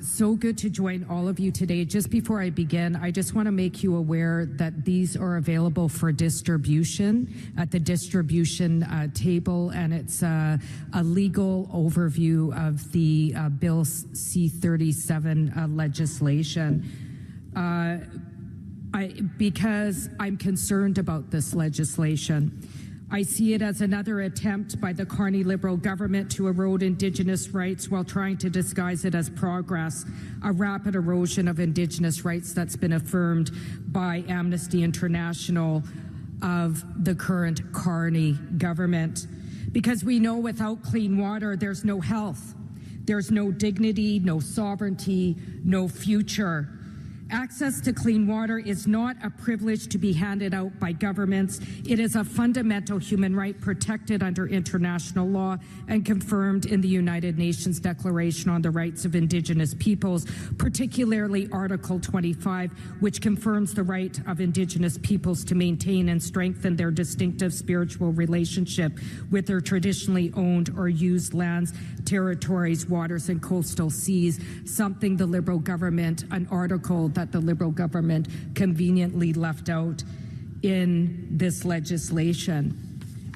So good to join all of you today. Just before I begin, I just want to make you aware that these are available for distribution at the distribution table, and it's a legal overview of the Bill C-37 legislation. Because I'm concerned about this legislation. I see it as another attempt by the Carney Liberal government to erode Indigenous rights while trying to disguise it as progress, a rapid erosion of Indigenous rights that's been affirmed by Amnesty International of the current Carney government. Because we know without clean water, there's no health, there's no dignity, no sovereignty, no future. Access to clean water is not a privilege to be handed out by governments. It is a fundamental human right protected under international law and confirmed in the United Nations Declaration on the Rights of Indigenous Peoples, particularly Article 25, which confirms the right of Indigenous peoples to maintain and strengthen their distinctive spiritual relationship with their traditionally owned or used lands, territories, waters, and coastal seas, something the Liberal government, an article that the Liberal government conveniently left out in this legislation.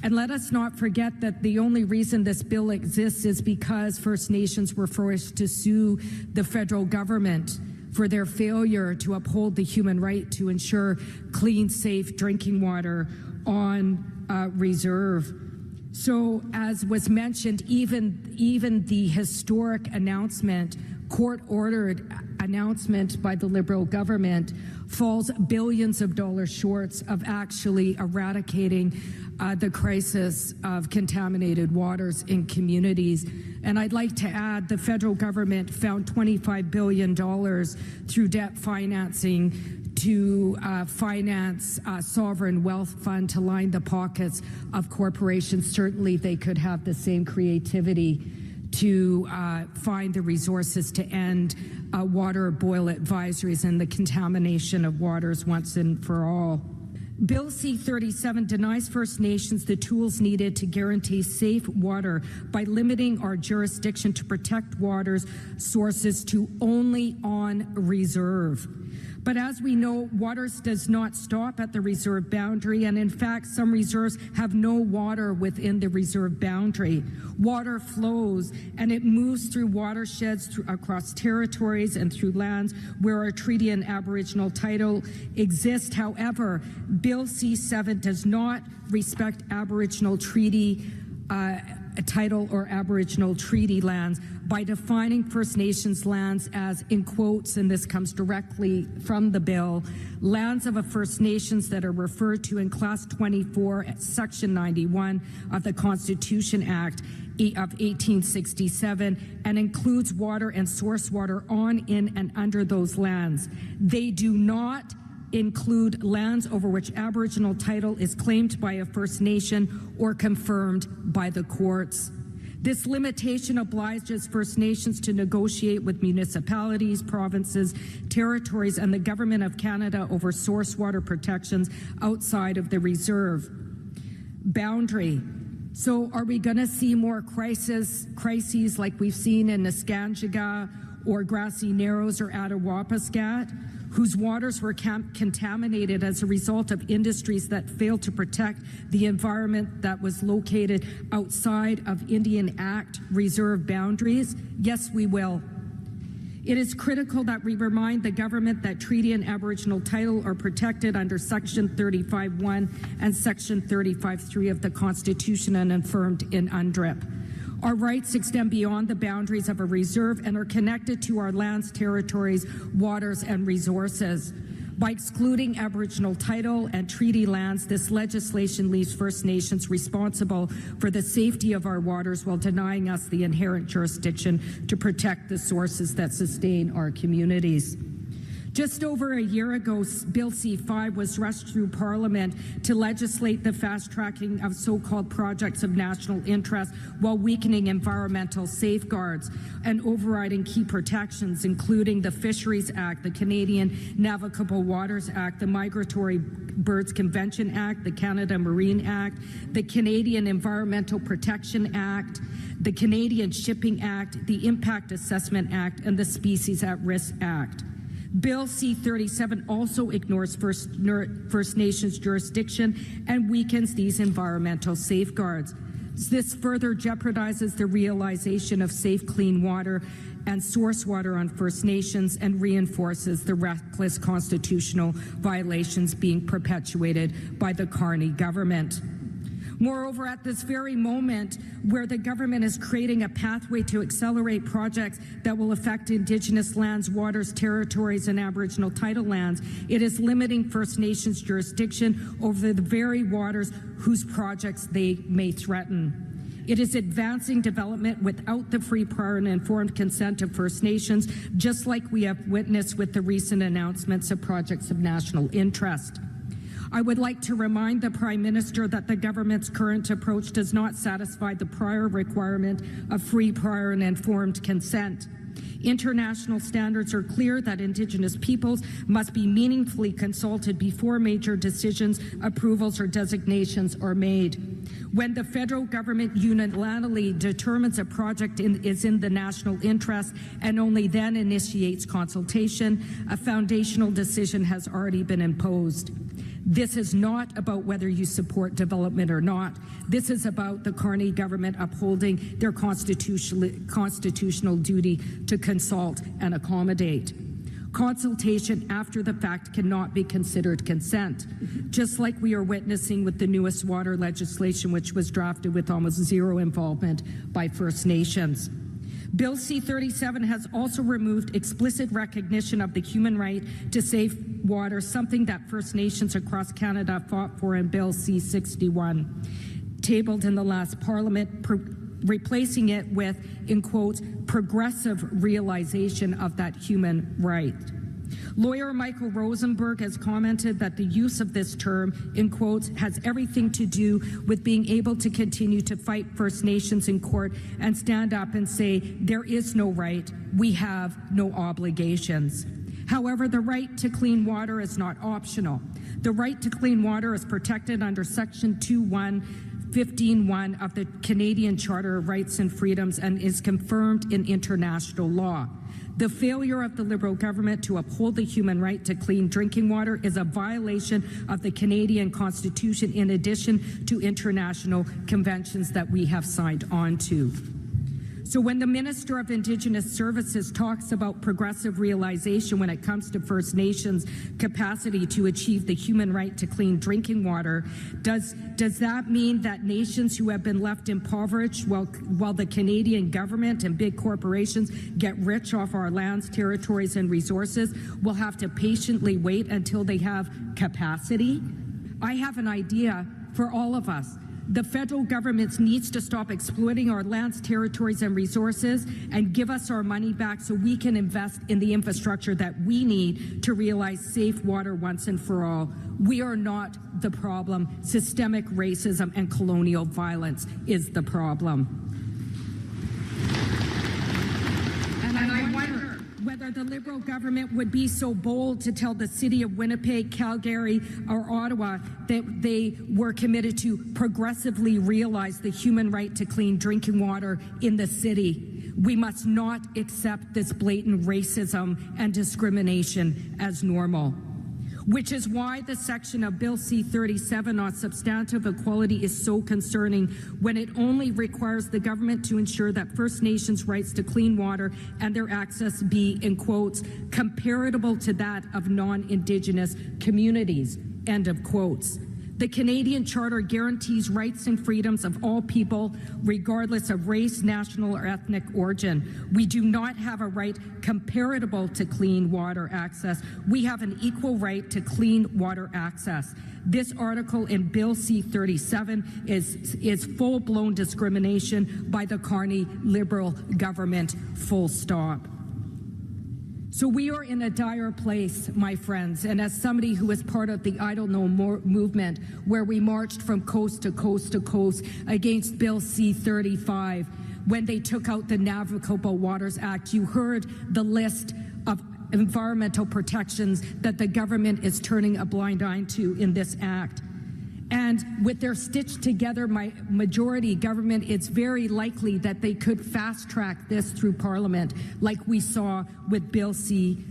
And let us not forget that the only reason this bill exists is because First Nations were forced to sue the federal government for their failure to uphold the human right to ensure clean, safe drinking water on reserve. So, as was mentioned, even the historic announcement, court-ordered announcement by the Liberal government falls billions of dollars short of actually eradicating the crisis of contaminated waters in communities. And I'd like to add the federal government found $25 billion through debt financing to finance a sovereign wealth fund to line the pockets of corporations. Certainly they could have the same creativity to find the resources to end water boil advisories and the contamination of waters once and for all. Bill C-37 denies First Nations the tools needed to guarantee safe water by limiting our jurisdiction to protect water's sources to only on reserve. But as we know, waters does not stop at the reserve boundary, and in fact, some reserves have no water within the reserve boundary. Water flows, and it moves through watersheds, across territories, and through lands where a treaty and Aboriginal title exist. However, Bill C-7 does not respect Aboriginal treaty title or Aboriginal treaty lands by defining First Nations lands as, in quotes, and this comes directly from the bill, lands of a First Nations that are referred to in Class 24, Section 91 of the Constitution Act of 1867, and includes water and source water on, in, and under those lands. They do not include lands over which Aboriginal title is claimed by a First Nation or confirmed by the courts. This limitation obliges First Nations to negotiate with municipalities, provinces, territories, and the Government of Canada over source water protections outside of the reserve boundary. So are we going to see more crises like we've seen in Neskanjaga or Grassy Narrows or Attawapiskat, whose waters were contaminated as a result of industries that failed to protect the environment that was located outside of Indian Act reserve boundaries? Yes, we will. It is critical that we remind the government that treaty and Aboriginal title are protected under Section 35(1) and Section 35(3) of the Constitution and affirmed in UNDRIP. Our rights extend beyond the boundaries of a reserve and are connected to our lands, territories, waters, and resources. By excluding Aboriginal title and treaty lands, this legislation leaves First Nations responsible for the safety of our waters while denying us the inherent jurisdiction to protect the sources that sustain our communities. Just over a year ago, Bill C-5 was rushed through Parliament to legislate the fast-tracking of so-called projects of national interest while weakening environmental safeguards and overriding key protections, including the Fisheries Act, the Canadian Navigable Waters Act, the Migratory Birds Convention Act, the Canada Marine Act, the Canadian Environmental Protection Act, the Canadian Shipping Act, the Impact Assessment Act, and the Species at Risk Act. Bill C-37 also ignores First Nations jurisdiction and weakens these environmental safeguards. This further jeopardizes the realization of safe, clean water and source water on First Nations and reinforces the reckless constitutional violations being perpetuated by the Carney government. Moreover, at this very moment where the government is creating a pathway to accelerate projects that will affect Indigenous lands, waters, territories, and Aboriginal title lands, it is limiting First Nations jurisdiction over the very waters whose projects they may threaten. It is advancing development without the free, prior, and informed consent of First Nations, just like we have witnessed with the recent announcements of projects of national interest. I would like to remind the Prime Minister that the government's current approach does not satisfy the prior requirement of free, prior, and informed consent. International standards are clear that Indigenous peoples must be meaningfully consulted before major decisions, approvals, or designations are made. When the federal government unilaterally determines a project is in the national interest and only then initiates consultation, a foundational decision has already been imposed. This is not about whether you support development or not. This is about the Carney government upholding their constitutional duty to consult and accommodate. Consultation after the fact cannot be considered consent, just like we are witnessing with the newest water legislation, which was drafted with almost zero involvement by First Nations. Bill C-37 has also removed explicit recognition of the human right to safe water, something that First Nations across Canada fought for in Bill C-61, tabled in the last Parliament, replacing it with, in quotes, progressive realization of that human right. Lawyer Michael Rosenberg has commented that the use of this term, in quotes, has everything to do with being able to continue to fight First Nations in court and stand up and say, there is no right, we have no obligations. However, the right to clean water is not optional. The right to clean water is protected under Section 15.1 of the Canadian Charter of Rights and Freedoms and is confirmed in international law. The failure of the Liberal government to uphold the human right to clean drinking water is a violation of the Canadian Constitution in addition to international conventions that we have signed on to. So when the Minister of Indigenous Services talks about progressive realization when it comes to First Nations capacity to achieve the human right to clean drinking water, does that mean that nations who have been left impoverished while the Canadian government and big corporations get rich off our lands, territories, and resources will have to patiently wait until they have capacity? I have an idea for all of us. The federal government needs to stop exploiting our lands, territories, and resources and give us our money back so we can invest in the infrastructure that we need to realize safe water once and for all. We are not the problem. Systemic racism and colonial violence is the problem. And I wonder whether the Liberal government would be so bold to tell the city of Winnipeg, Calgary, or Ottawa that they were committed to progressively realize the human right to clean drinking water in the city. We must not accept this blatant racism and discrimination as normal. Which is why the section of Bill C-37 on substantive equality is so concerning when it only requires the government to ensure that First Nations rights to clean water and their access be, in quotes, comparable to that of non-Indigenous communities, end of quotes. The Canadian Charter guarantees rights and freedoms of all people, regardless of race, national, or ethnic origin. We do not have a right comparable to clean water access. We have an equal right to clean water access. This article in Bill C-37 is full-blown discrimination by the Carney Liberal government, full stop. So So we are in a dire place, my friends, and as somebody who was part of the I Don't Know More movement, where we marched from coast to coast to coast against Bill C-35, when they took out the Navigable Waters Act, you heard the list of environmental protections that the government is turning a blind eye to in this act. And with their stitched together majority government, it's very likely that they could fast track this through Parliament, like we saw with Bill C-5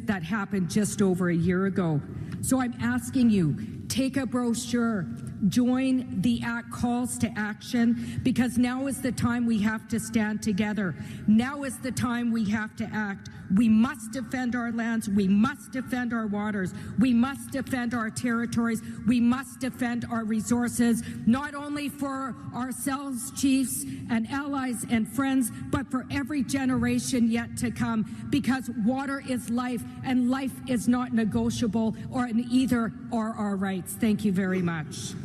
that happened just over a year ago. So I'm asking you, take a brochure, join the calls to action, because now is the time we have to stand together. Now is the time we have to act. We must defend our lands. We must defend our waters. We must defend our territories. We must defend our resources, not only for ourselves, chiefs and allies and friends, but for every generation yet to come, because water is life, and life is not negotiable or an either or our rights. Thank you very much.